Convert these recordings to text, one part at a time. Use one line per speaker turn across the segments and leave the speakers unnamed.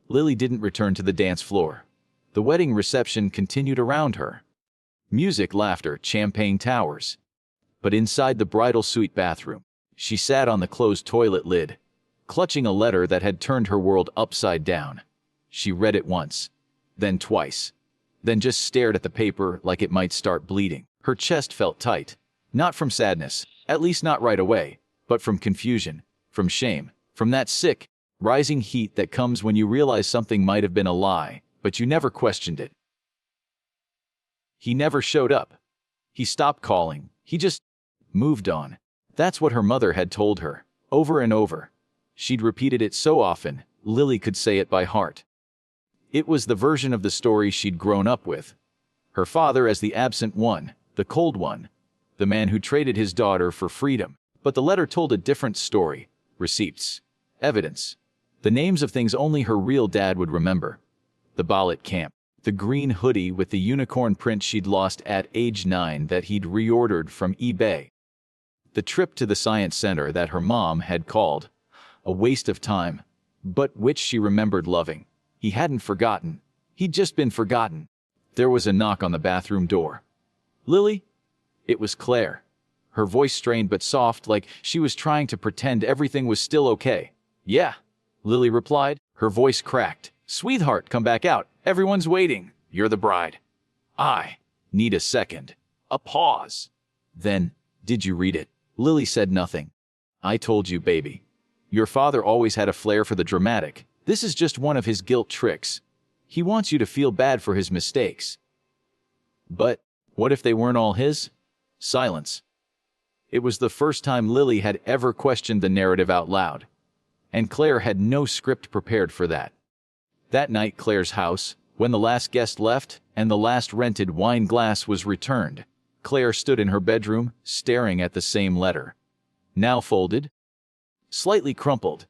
Lily didn't return to the dance floor. The wedding reception continued around her. Music, laughter, champagne towers. But inside the bridal suite bathroom, she sat on the closed toilet lid, clutching a letter that had turned her world upside down. She read it once, then twice, then just stared at the paper like it might start bleeding. Her chest felt tight, not from sadness, at least not right away, but from confusion, from shame, from that sick, rising heat that comes when you realize something might have been a lie, but you never questioned it. He never showed up. He stopped calling. He just moved on. That's what her mother had told her, over and over. She'd repeated it so often, Lily could say it by heart. It was the version of the story she'd grown up with. Her father as the absent one, the cold one, the man who traded his daughter for freedom. But the letter told a different story. Receipts, evidence, the names of things only her real dad would remember. The ball at camp, the green hoodie with the unicorn print she'd lost at age 9 that he'd reordered from eBay. The trip to the science center that her mom had called a waste of time, but which she remembered loving. He hadn't forgotten. He'd just been forgotten. There was a knock on the bathroom door. Lily? It was Claire. Her voice strained but soft, like she was trying to pretend everything was still okay. Yeah, Lily replied. Her voice cracked. Sweetheart, come back out. Everyone's waiting. You're the bride. I need a second. A pause. Then, did you read it? Lily said nothing. I told you, baby. Your father always had a flair for the dramatic. This is just one of his guilt tricks. He wants you to feel bad for his mistakes. But what if they weren't all his? Silence. It was the first time Lily had ever questioned the narrative out loud. And Claire had no script prepared for that. That night, Claire's house, when the last guest left and the last rented wine glass was returned, Claire stood in her bedroom, staring at the same letter. Now folded, slightly crumpled,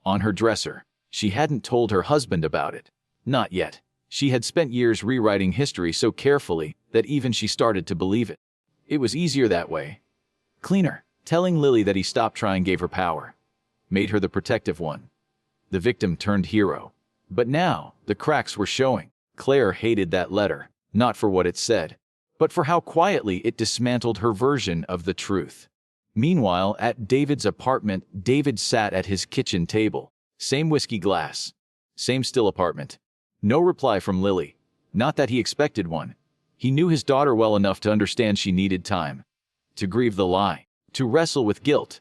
on her dresser. She hadn't told her husband about it. Not yet. She had spent years rewriting history so carefully that even she started to believe it. It was easier that way. Cleaner. Telling Lily that he stopped trying gave her power. Made her the protective one. The victim turned hero. But now, the cracks were showing. Claire hated that letter, not for what it said, but for how quietly it dismantled her version of the truth. Meanwhile, at David's apartment, David sat at his kitchen table. Same whiskey glass. Same still apartment. No reply from Lily. Not that he expected one. He knew his daughter well enough to understand she needed time. To grieve the lie. To wrestle with guilt.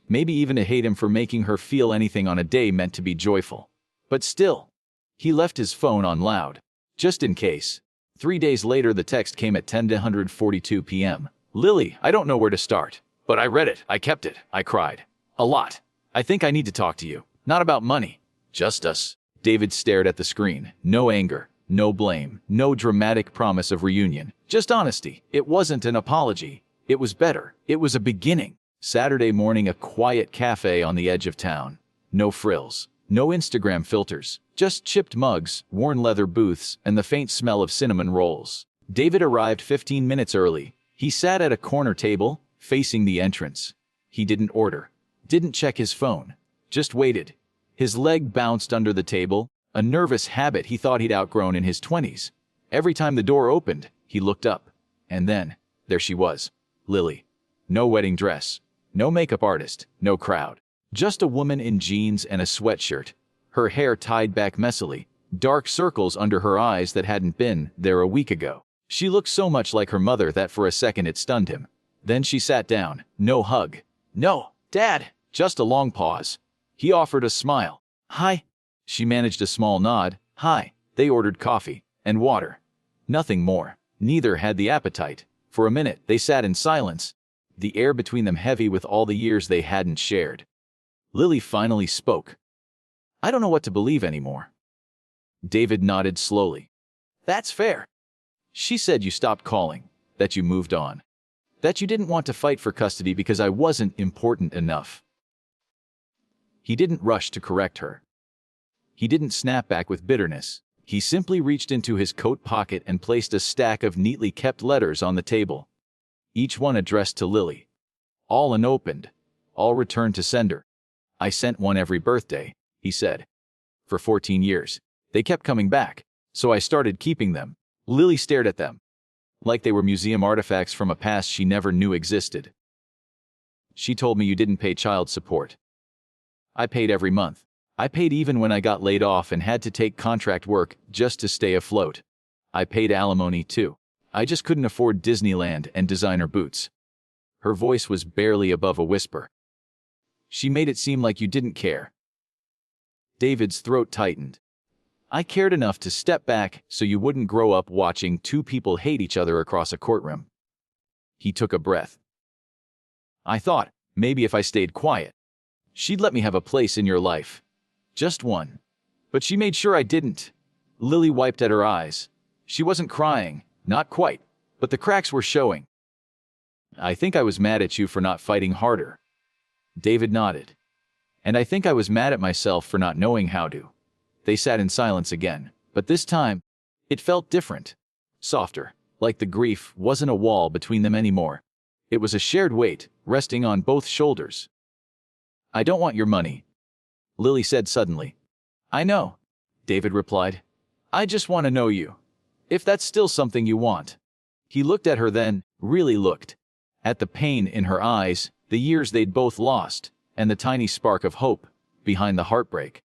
Maybe even to hate him for making her feel anything on a day meant to be joyful. But still, he left his phone on loud. Just in case. 3 days later, the text came at 10:42 p.m. Lily, I don't know where to start. But I read it. I kept it. I cried. A lot. I think I need to talk to you. Not about money. Just us. David stared at the screen. No anger. No blame. No dramatic promise of reunion. Just honesty. It wasn't an apology. It was better. It was a beginning. Saturday morning, a quiet cafe on the edge of town. No frills. No Instagram filters. Just chipped mugs, worn leather booths, and the faint smell of cinnamon rolls. David arrived 15 minutes early. He sat at a corner table, facing the entrance. He didn't order. Didn't check his phone. Just waited. His leg bounced under the table, a nervous habit he thought he'd outgrown in his 20s. Every time the door opened, he looked up. And then, there she was. Lily. No wedding dress. No makeup artist. No crowd. Just a woman in jeans and a sweatshirt. Her hair tied back messily. Dark circles under her eyes that hadn't been there a week ago. She looked so much like her mother that for a second it stunned him. Then she sat down. No hug. No, Dad. Just a long pause. He offered a smile. Hi. She managed a small nod. Hi. They ordered coffee and water. Nothing more. Neither had the appetite. For a minute, they sat in silence, the air between them heavy with all the years they hadn't shared. Lily finally spoke. I don't know what to believe anymore. David nodded slowly. That's fair. She said you stopped calling, that you moved on, that you didn't want to fight for custody because I wasn't important enough. He didn't rush to correct her. He didn't snap back with bitterness. He simply reached into his coat pocket and placed a stack of neatly kept letters on the table. Each one addressed to Lily. All unopened. All returned to sender. I sent one every birthday, he said. For 14 years. They kept coming back, so I started keeping them. Lily stared at them, like they were museum artifacts from a past she never knew existed. She told me you didn't pay child support. I paid every month. I paid even when I got laid off and had to take contract work just to stay afloat. I paid alimony too. I just couldn't afford Disneyland and designer boots. Her voice was barely above a whisper. She made it seem like you didn't care. David's throat tightened. I cared enough to step back so you wouldn't grow up watching two people hate each other across a courtroom. He took a breath. I thought, maybe if I stayed quiet, she'd let me have a place in your life. Just one. But she made sure I didn't. Lily wiped at her eyes. She wasn't crying, not quite, but the cracks were showing. I think I was mad at you for not fighting harder. David nodded. And I think I was mad at myself for not knowing how to. They sat in silence again, but this time, it felt different. Softer, like the grief wasn't a wall between them anymore. It was a shared weight, resting on both shoulders. I don't want your money, Lily said suddenly. I know, David replied. I just want to know you. If that's still something you want. He looked at her then, really looked. At the pain in her eyes, the years they'd both lost, and the tiny spark of hope behind the heartbreak.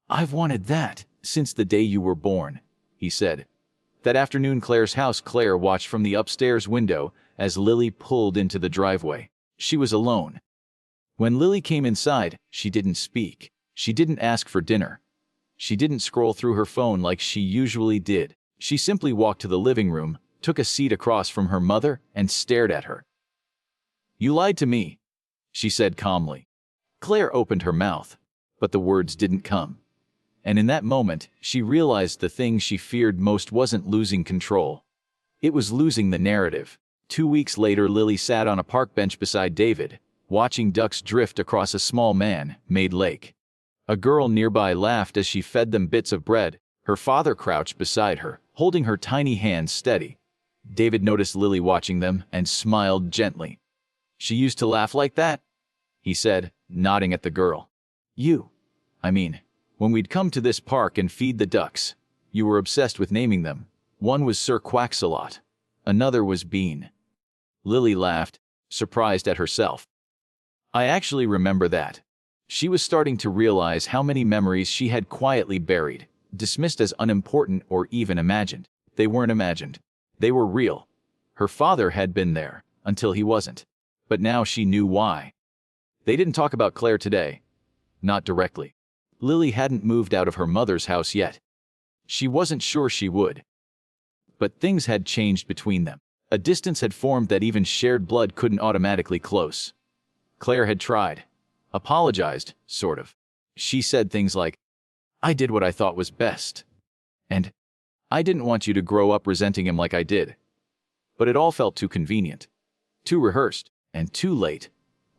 I've wanted that since the day you were born, he said. That afternoon Claire's house, Claire watched from the upstairs window as Lily pulled into the driveway. She was alone. When Lily came inside, she didn't speak. She didn't ask for dinner. She didn't scroll through her phone like she usually did. She simply walked to the living room, took a seat across from her mother, and stared at her. You lied to me, she said calmly. Claire opened her mouth, but the words didn't come. And in that moment, she realized the thing she feared most wasn't losing control. It was losing the narrative. 2 weeks later, Lily sat on a park bench beside David, watching ducks drift across a small man-made lake. A girl nearby laughed as she fed them bits of bread. Her father crouched beside her, holding her tiny hands steady. David noticed Lily watching them and smiled gently. She used to laugh like that, he said, nodding at the girl. When we'd come to this park and feed the ducks, you were obsessed with naming them. One was Sir Quacksalot. Another was Bean. Lily laughed, surprised at herself. I actually remember that. She was starting to realize how many memories she had quietly buried, dismissed as unimportant or even imagined. They weren't imagined. They were real. Her father had been there, until he wasn't. But now she knew why. They didn't talk about Claire today. Not directly. Lily hadn't moved out of her mother's house yet. She wasn't sure she would. But things had changed between them. A distance had formed that even shared blood couldn't automatically close. Claire had tried. Apologized, sort of. She said things like, I did what I thought was best. And, I didn't want you to grow up resenting him like I did. But it all felt too convenient. Too rehearsed, and too late.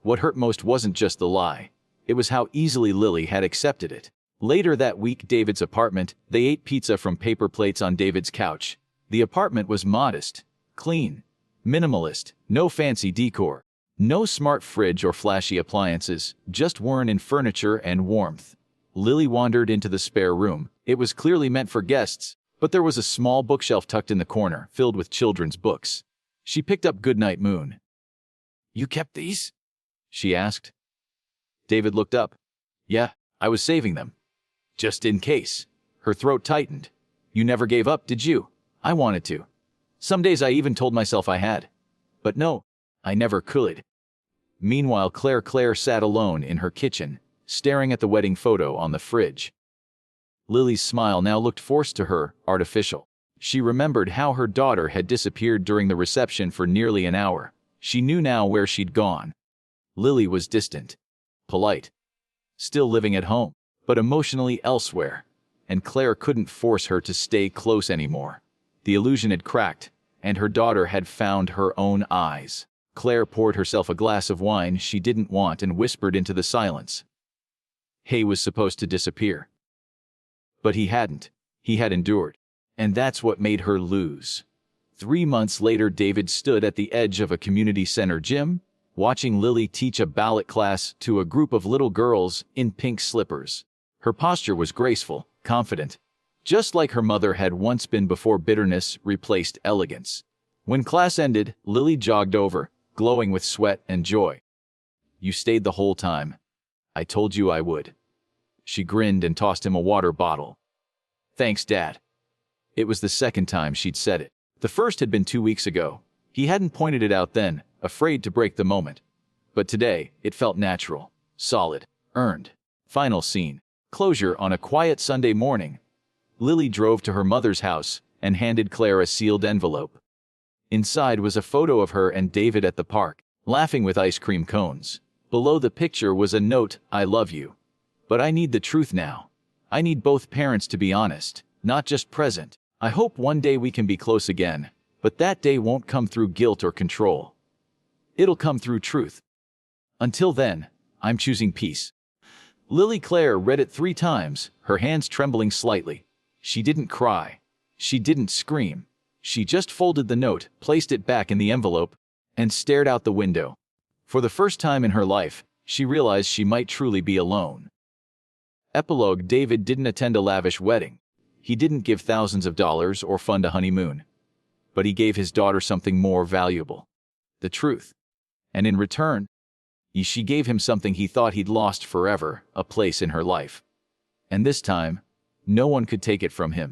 What hurt most wasn't just the lie. It was how easily Lily had accepted it. Later that week, David's apartment, they ate pizza from paper plates on David's couch. The apartment was modest, clean, minimalist, no fancy decor. No smart fridge or flashy appliances, just worn-in furniture and warmth. Lily wandered into the spare room. It was clearly meant for guests, but there was a small bookshelf tucked in the corner, filled with children's books. She picked up Goodnight Moon. You kept these? She asked. David looked up. Yeah, I was saving them. Just in case. Her throat tightened. You never gave up, did you? I wanted to. Some days I even told myself I had. But no, I never could. Meanwhile, Claire sat alone in her kitchen, staring at the wedding photo on the fridge. Lily's smile now looked forced to her, artificial. She remembered how her daughter had disappeared during the reception for nearly an hour. She knew now where she'd gone. Lily was distant, polite, still living at home, but emotionally elsewhere, and Claire couldn't force her to stay close anymore. The illusion had cracked, and her daughter had found her own eyes. Claire poured herself a glass of wine she didn't want and whispered into the silence. Hay was supposed to disappear. But he hadn't. He had endured. And that's what made her lose. 3 months later, David stood at the edge of a community center gym, watching Lily teach a ballet class to a group of little girls in pink slippers. Her posture was graceful, confident, just like her mother had once been before bitterness replaced elegance. When class ended, Lily jogged over, glowing with sweat and joy. "You stayed the whole time. I told you I would." She grinned and tossed him a water bottle. "Thanks, Dad." It was the second time she'd said it. The first had been 2 weeks ago. He hadn't pointed it out then, afraid to break the moment. But today, it felt natural, solid, earned. Final scene. Closure on a quiet Sunday morning. Lily drove to her mother's house and handed Claire a sealed envelope. Inside was a photo of her and David at the park, laughing with ice cream cones. Below the picture was a note, "I love you. But I need the truth now. I need both parents to be honest, not just present. I hope one day we can be close again, but that day won't come through guilt or control. It'll come through truth. Until then, I'm choosing peace." Lily Claire read it 3 times, her hands trembling slightly. She didn't cry. She didn't scream. She just folded the note, placed it back in the envelope, and stared out the window. For the first time in her life, she realized she might truly be alone. Epilogue: David didn't attend a lavish wedding. He didn't give thousands of dollars or fund a honeymoon. But he gave his daughter something more valuable: the truth. And in return, she gave him something he thought he'd lost forever, a place in her life. And this time, no one could take it from him.